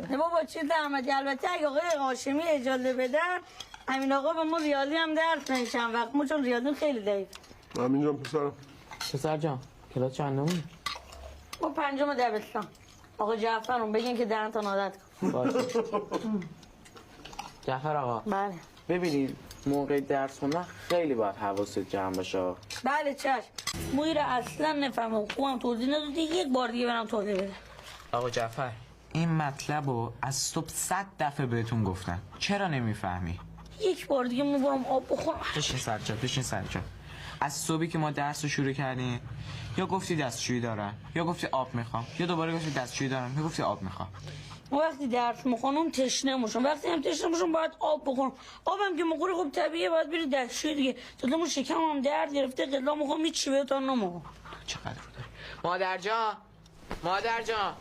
نه بابا چی درمدی؟ البته اگه آقای هاشمی اجازه بدن همین آقا به ما ریاضی هم درس نمیشن وقت ما چون ریاضی خیلی ضعیف. امین جان پسرم. پسر جان کلاس چندمی؟ ما پنجم دبستان. آقا جعفرون بگین که درنتان عادت کن. باشه. جعفر آقا. بله. ببینید موقع درس خوندن خیلی باید حواست جمع باشه. بله چشم. مویره اصلا نفهمم خوبم توضیح ندادی یک بار دیگه برام توضیح بده. آقا جعفر این مطلب رو از صبح 100 دفعه بهتون گفتن چرا نمیفهمی؟ یک بار دیگه ما برام آب بخورم. بشین سرجا از صبحی که ما درس رو شروع کردیم یا گفتی دستشویی دارم یا گفتی آب میخوام یا دوباره گفتی دستشویی دارم یا گفتی آب میخوام. وقتی درس میخونم تشنه میشم وقتی هم تشنه میشم باید آب بخورم آبم که مخوری خب طبیعیه باید بری دستشویی دیگه جلومو شکمم درد گرفته قلا میخوام هیچ چی بهتون نمیگم. چقدر رو داری مادر جان